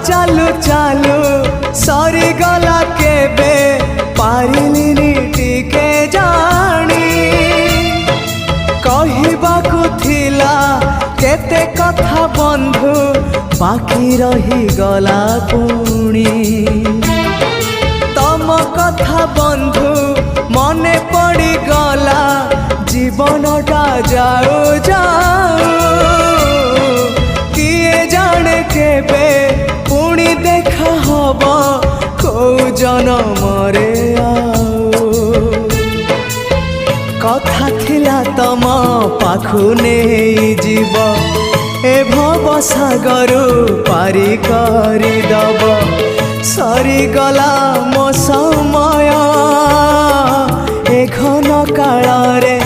चालू चालू सरीगला केबे पारिलिनी टिके जानी कहिबाकु थिला केते कथा बंधु बाकी रही गला पुणी तम कथा बंधु मने पड़ी गला जीवनटा जाऊ जाऊ किए जाने केबे पुणी देखा हब कौ जनमरे कथा थिला तम पाखु नहीं जीव ए भव सागरु पारी करी दब सरीगला मो समय ए घन काल रे